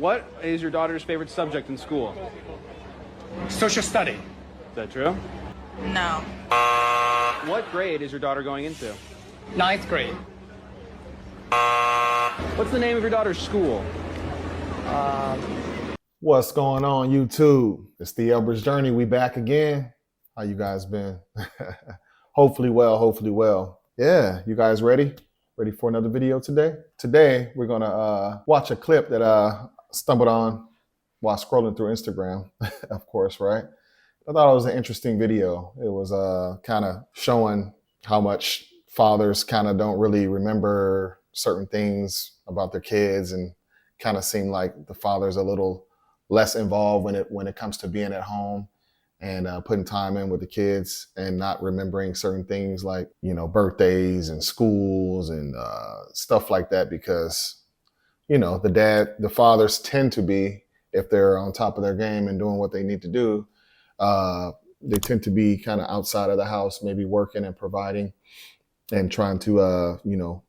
What is your daughter's favorite subject in school? Social study. Is that true? No. What grade is your daughter going into? 9th grade. What's the name of your daughter's school? What's going on, YouTube? It's the Elber's Journey. We back again. How you guys been? Hopefully well. Yeah, you guys ready? Ready for another video today? Today, we're gonna watch a clip that I stumbled on while scrolling through Instagram, of course, right? I thought it was an interesting video. It was kind of showing how much fathers kind of don't really remember certain things about their kids, and kind of seem like the father's a little less involved when it comes to being at home and putting time in with the kids, and not remembering certain things like, you know, birthdays and schools and stuff like that, because, you know, the fathers tend to be, if they're on top of their game and doing what they need to do, they tend to be kind of outside of the house, maybe working and providing and trying to, you know,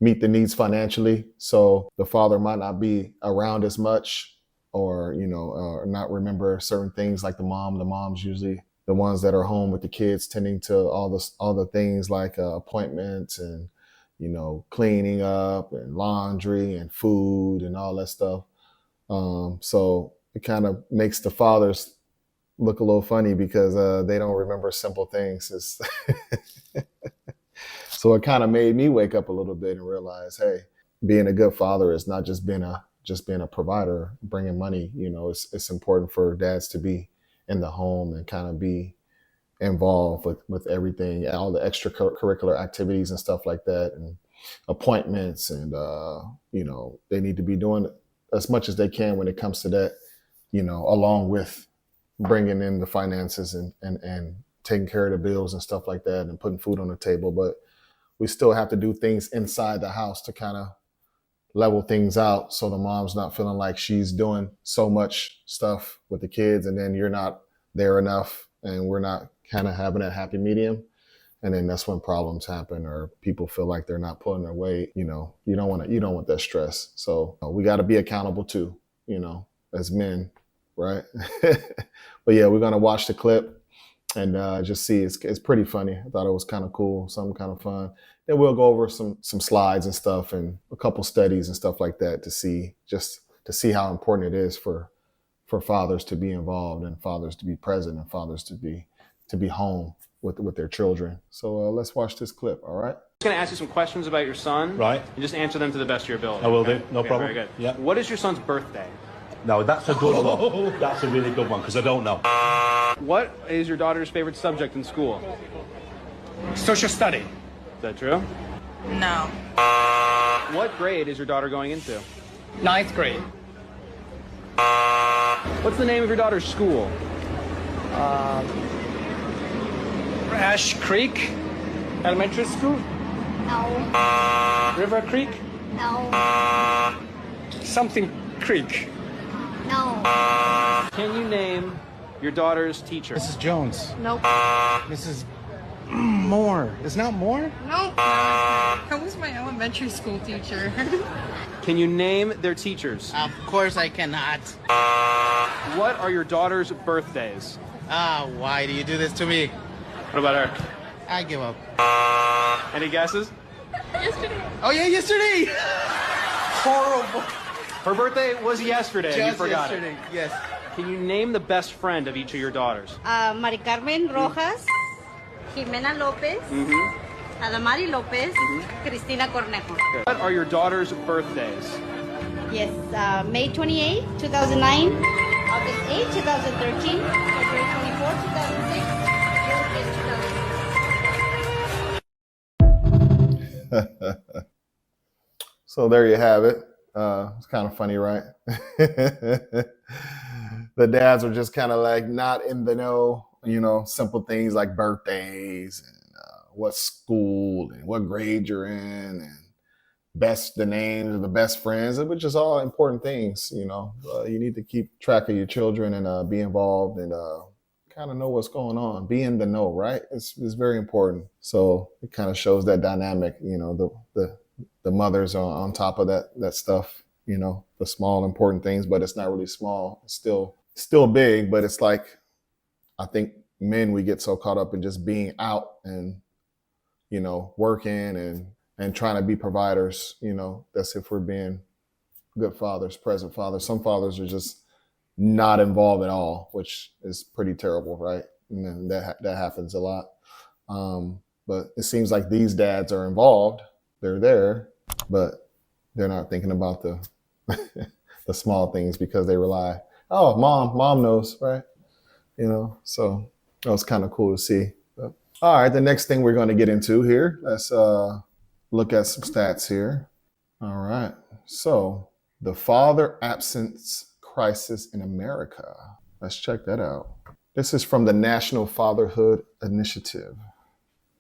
meet the needs financially. So the father might not be around as much, or, you know, not remember certain things like the mom. The mom's usually the ones that are home with the kids, tending to all the things like appointments and, you know, cleaning up and laundry and food and all that stuff. So it kind of makes the fathers look a little funny because they don't remember simple things. So it kind of made me wake up a little bit and realize, hey, being a good father is not just being a provider, bringing money. You know, it's important for dads to be in the home and kind of be involved with everything, all the extracurricular activities and stuff like that, and appointments, and you know, they need to be doing as much as they can when it comes to that, you know, along with bringing in the finances and taking care of the bills and stuff like that, and putting food on the table. But we still have to do things inside the house to kind of level things out, so the mom's not feeling like she's doing so much stuff with the kids, and then you're not there enough, and we're not kind of having a happy medium. And then that's when problems happen, or people feel like they're not pulling their weight. You know, you don't want that stress. So we got to be accountable too, you know, as men, right? But yeah, we're gonna watch the clip and just see. It's pretty funny. I thought it was kind of cool, something kind of fun. Then we'll go over some slides and stuff, and a couple studies and stuff like that, to see how important it is for fathers to be involved, and fathers to be present, and fathers to be home with their children. So let's watch this clip. All right. I'm going to ask you some questions about your son. Right. And just answer them to the best of your ability. I will okay? do. No problem. Very good. Yeah. What is your son's birthday? No, that's a good one. That's a really good one, because I don't know. What is your daughter's favorite subject in school? Social study. Is that true? No. What grade is your daughter going into? 9th grade. What's the name of your daughter's school? Ash Creek Elementary School. No, River Creek. no, Something Creek. no, Can you name your daughter's teacher? Mrs. Jones. nope, Mrs. Moore. Is not Moore? nope. That was my elementary school teacher. Can you name their teachers? Of course I cannot. What are your daughter's birthdays? Why do you do this to me? What about her? I give up. Any guesses? Oh yeah, yesterday! Horrible. Her birthday was yesterday. and you Just forgot yesterday, yes. it. Can you name the best friend of each of your daughters? Mari Carmen Rojas, Jimena Lopez, Adamari Lopez, Cristina Cornejo. What are your daughter's birthdays? Yes, May 28, 2009, August 8, 2013, February 24, 2006, June 8, 2006. So there you have it. It's kind of funny, right? The dads are just kind of like not in the know, you know, simple things like birthdays and what school and what grade you're in, and the names of the best friends, which is all important things. You know, you need to keep track of your children and be involved, and kind of know what's going on. Be in the know, right? It's very important. So it kind of shows that dynamic. You know, the mothers are on top of that stuff, you know, the small important things, but it's not really small. It's still big, but it's like, I think men, we get so caught up in just being out and, you know, working and trying to be providers, you know. That's if we're being good fathers, present fathers. Some fathers are just not involved at all, which is pretty terrible, right? And then that happens a lot. But it seems like these dads are involved. They're there, but they're not thinking about the the small things because they rely, oh, mom knows, right? You know, so that was kind of cool to see. But, all right, the next thing we're going to get into here, let's look at some stats here. All right, so the father absence crisis in America. Let's check that out. This is from the National Fatherhood Initiative.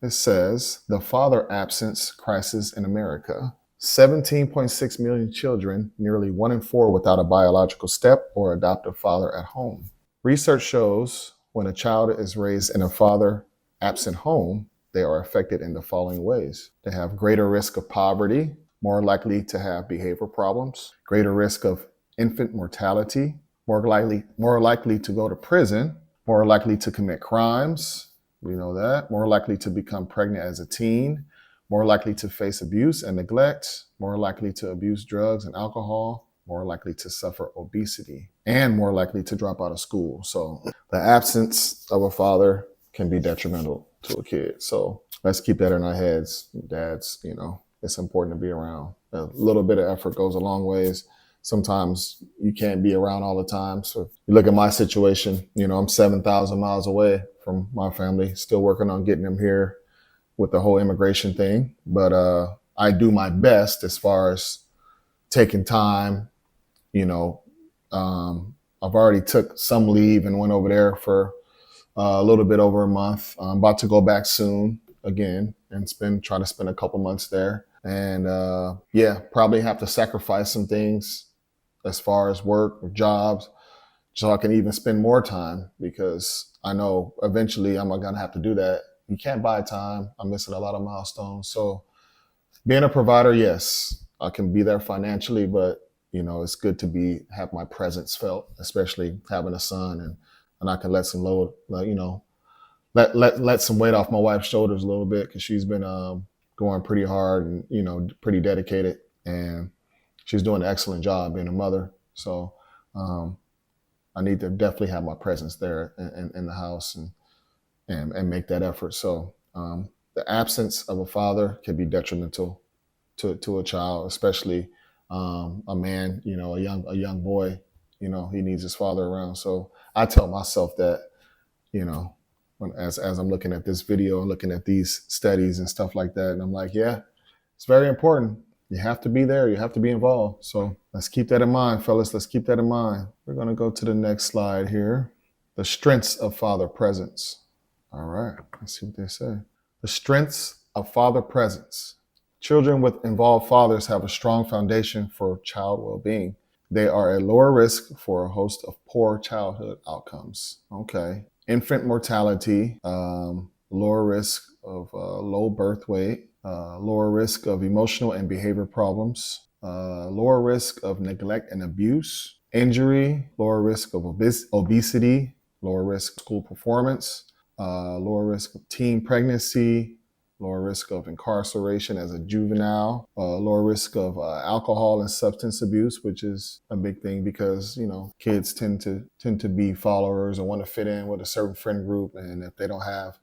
It says the father absence crisis in America. 17.6 million children, nearly 1 in 4 without a biological step or adoptive father at home. Research shows when a child is raised in a father absent home, they are affected in the following ways. They have greater risk of poverty, more likely to have behavioral problems, greater risk of infant mortality, more likely to go to prison, more likely to commit crimes. We know that. More likely to become pregnant as a teen, more likely to face abuse and neglect, more likely to abuse drugs and alcohol, more likely to suffer obesity, and more likely to drop out of school. So the absence of a father can be detrimental to a kid. So let's keep that in our heads. Dads, you know, it's important to be around. A little bit of effort goes a long ways. Sometimes you can't be around all the time. So you look at my situation, you know, I'm 7,000 miles away from my family, still working on getting them here with the whole immigration thing. But I do my best as far as taking time, you know. I've already took some leave and went over there for a little bit over a month. I'm about to go back soon again and try to spend a couple months there. And yeah, probably have to sacrifice some things as far as work or jobs so I can even spend more time, because I know eventually I'm gonna have to do that. You can't buy time. I'm missing a lot of milestones. So being a provider, yes, I can be there financially, but you know, it's good to have my presence felt, especially having a son, and I can let some load, you know, let some weight off my wife's shoulders a little bit, because she's been going pretty hard and, you know, pretty dedicated, and she's doing an excellent job being a mother. So I need to definitely have my presence there in the house and make that effort. So the absence of a father can be detrimental to a child, especially a man, you know, a young boy, you know, he needs his father around. So I tell myself that, you know, as I'm looking at this video and looking at these studies and stuff like that, and I'm like, yeah, it's very important. You have to be there. You have to be involved. So let's keep that in mind, fellas. Let's keep that in mind. We're going to go to the next slide here. The strengths of father presence. All right, let's see what they say. The strengths of father presence. Children with involved fathers have a strong foundation for child well-being. They are at lower risk for a host of poor childhood outcomes. Okay. Infant mortality, lower risk of low birth weight, lower risk of emotional and behavior problems, lower risk of neglect and abuse, injury, lower risk of obesity, lower risk of school performance, lower risk of teen pregnancy, lower risk of incarceration as a juvenile, lower risk of alcohol and substance abuse, which is a big thing because, you know, kids tend to be followers and want to fit in with a certain friend group. And if they don't have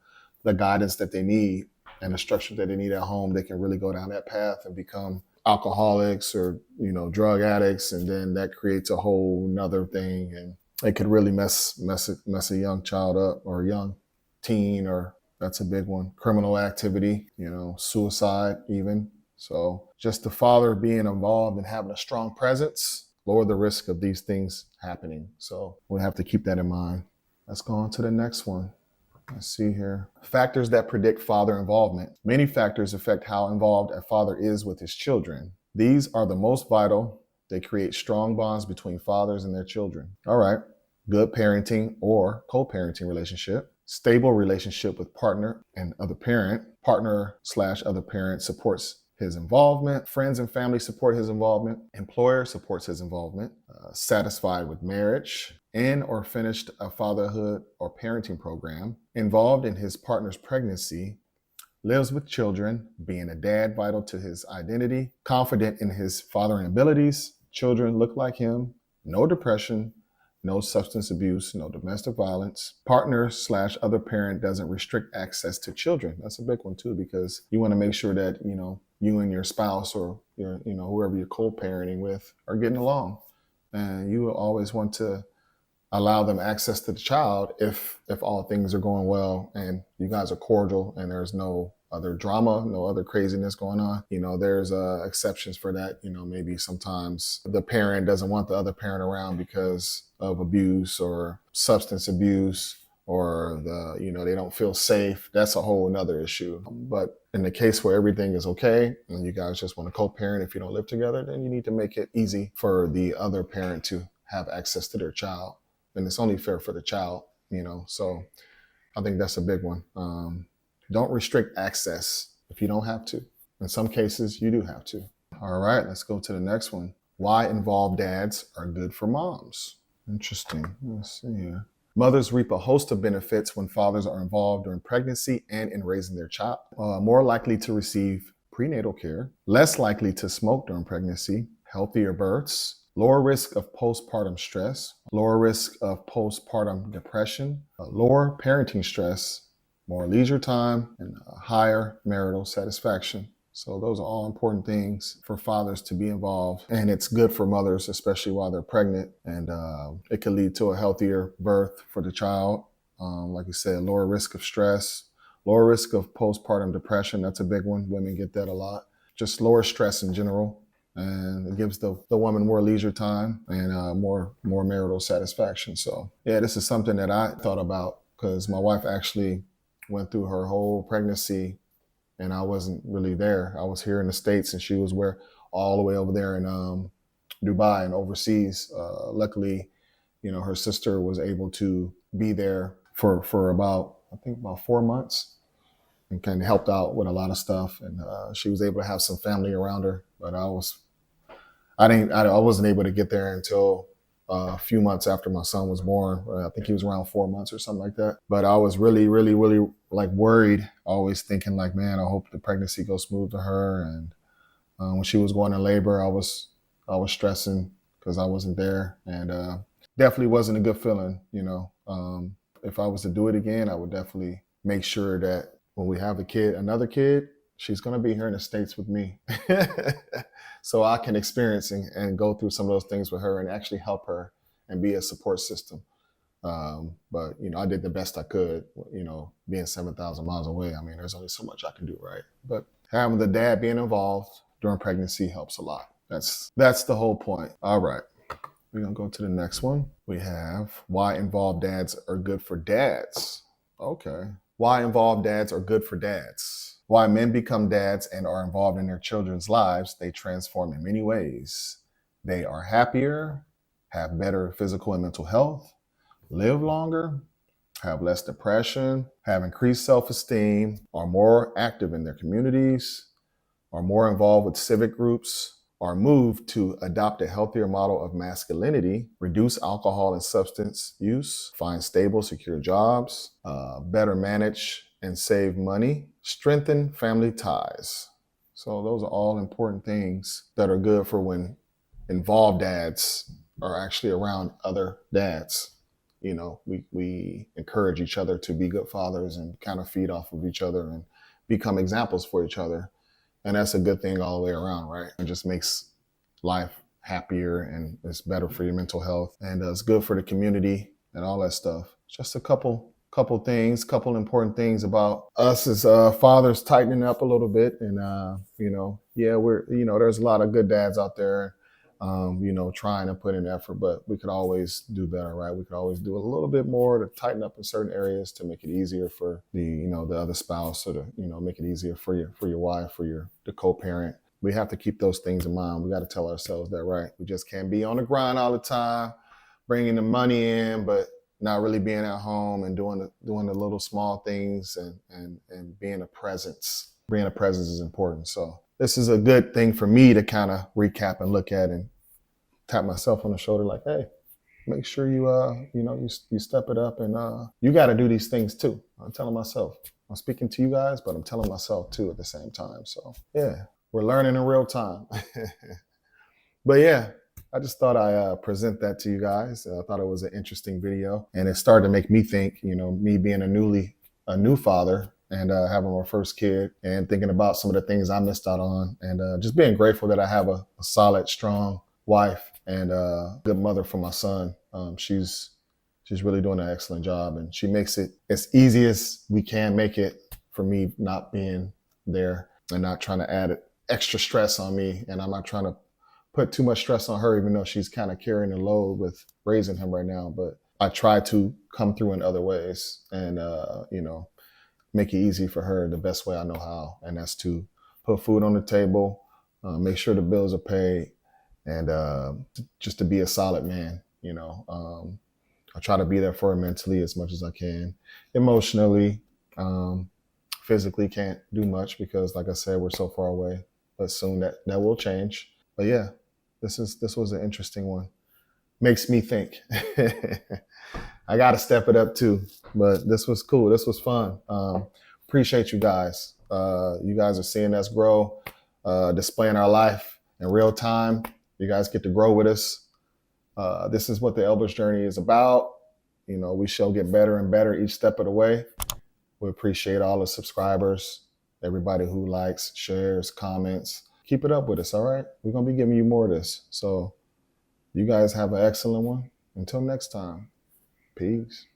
the guidance that they need and the structure that they need at home, they can really go down that path and become alcoholics or, you know, drug addicts. And then that creates a whole nother thing. And it could really mess a young child up, or a young teen, or that's a big one. Criminal activity, you know, suicide even. So just the father being involved and having a strong presence lower the risk of these things happening. So we have to keep that in mind. Let's go on to the next one. Let's see here. Factors that predict father involvement. Many factors affect how involved a father is with his children. These are the most vital. They create strong bonds between fathers and their children. All right. Good parenting or co-parenting relationship. Stable relationship with partner and other parent. Partner/other parent supports his involvement. Friends and family support his involvement. Employer supports his involvement. Satisfied with marriage. In or finished a fatherhood or parenting program. Involved in his partner's pregnancy. Lives with children, being a dad vital to his identity. Confident in his fathering abilities. Children look like him. No depression. No substance abuse, no domestic violence. Partner/other parent doesn't restrict access to children. That's a big one too, because you want to make sure that, you and your spouse or your, whoever you're co-parenting with are getting along. And you will always want to allow them access to the child if all things are going well and you guys are cordial and there's no other drama, no other craziness going on. There's exceptions for that. Maybe sometimes the parent doesn't want the other parent around because of abuse or substance abuse, or they don't feel safe. That's a whole nother issue. But in the case where everything is okay and you guys just want to co-parent if you don't live together, then you need to make it easy for the other parent to have access to their child. And it's only fair for the child, so I think that's a big one. Don't restrict access if you don't have to. In some cases, you do have to. All right, let's go to the next one. Why involved dads are good for moms. Interesting. Let's see here. Mothers reap a host of benefits when fathers are involved during pregnancy and in raising their child. More likely to receive prenatal care, less likely to smoke during pregnancy, healthier births, lower risk of postpartum stress, lower risk of postpartum depression, lower parenting stress, more leisure time, and higher marital satisfaction. So those are all important things for fathers to be involved. And it's good for mothers, especially while they're pregnant. And it can lead to a healthier birth for the child. Like you said, lower risk of stress, lower risk of postpartum depression. That's a big one. Women get that a lot. Just lower stress in general. And it gives the woman more leisure time and more marital satisfaction. So yeah, this is something that I thought about because my wife actually went through her whole pregnancy and I wasn't really there. I was here in the States and she was all the way over there in Dubai and overseas. Luckily, her sister was able to be there for about 4 months and kind of helped out with a lot of stuff. And she was able to have some family around her, but I wasn't able to get there until a few months after my son was born. I think he was around 4 months or something like that. But I was really, really, really worried, always thinking man, I hope the pregnancy goes smooth to her. And when she was going in labor, I was stressing because I wasn't there, and definitely wasn't a good feeling. If I was to do it again, I would definitely make sure that when we have another kid, she's going to be here in the States with me. So I can experience and go through some of those things with her and actually help her and be a support system. But, I did the best I could, being 7,000 miles away. I mean, there's only so much I can do, right? But having the dad being involved during pregnancy helps a lot. That's the whole point. All right. We're going to go to the next one. We have why involved dads are good for dads. Okay. Why involved dads are good for dads. Why men become dads and are involved in their children's lives, they transform in many ways. They are happier, have better physical and mental health, live longer, have less depression, have increased self-esteem, are more active in their communities, are more involved with civic groups, are moved to adopt a healthier model of masculinity, reduce alcohol and substance use, find stable, secure jobs, better manage and save money, strengthen family ties. So those are all important things that are good for when involved dads are actually around other dads. We encourage each other to be good fathers and kind of feed off of each other and become examples for each other. And that's a good thing all the way around, right? It just makes life happier and it's better for your mental health and it's good for the community and all that stuff. Just a couple important things about us as fathers tightening up a little bit. And, there's a lot of good dads out there, trying to put in effort, but we could always do better, right? We could always do a little bit more to tighten up in certain areas to make it easier for the other spouse, or to, make it easier for your wife, the co-parent. We have to keep those things in mind. We got to tell ourselves that, right? We just can't be on the grind all the time, bringing the money in, but not really being at home and doing the little small things and being a presence. Being a presence is important. So this is a good thing for me to kind of recap and look at and tap myself on the shoulder like, hey, make sure you, you step it up and you got to do these things too. I'm telling myself, I'm speaking to you guys, but I'm telling myself too at the same time. So yeah, we're learning in real time. But yeah, I just thought I present that to you guys. I thought it was an interesting video, and it started to make me think, me being a new father and having my first kid and thinking about some of the things I missed out on, and just being grateful that I have a solid, strong wife and a good mother for my son. She's really doing an excellent job, and she makes it as easy as we can make it for me not being there and not trying to add extra stress on me. And I'm not trying to put too much stress on her, even though she's kind of carrying the load with raising him right now. But I try to come through in other ways and, make it easy for her the best way I know how. And that's to put food on the table, make sure the bills are paid, and just to be a solid man. I try to be there for her mentally as much as I can. Emotionally, physically can't do much because, like I said, we're so far away. But soon that will change. But yeah, this was an interesting one. Makes me think. I got to step it up too. But this was cool. This was fun. Appreciate you guys. You guys are seeing us grow, displaying our life in real time. You guys get to grow with us. This is what the Elder's Journey is about. We shall get better and better each step of the way. We appreciate all the subscribers, everybody who likes, shares, comments. Keep it up with us, all right? We're going to be giving you more of this. So you guys have an excellent one. Until next time, peace.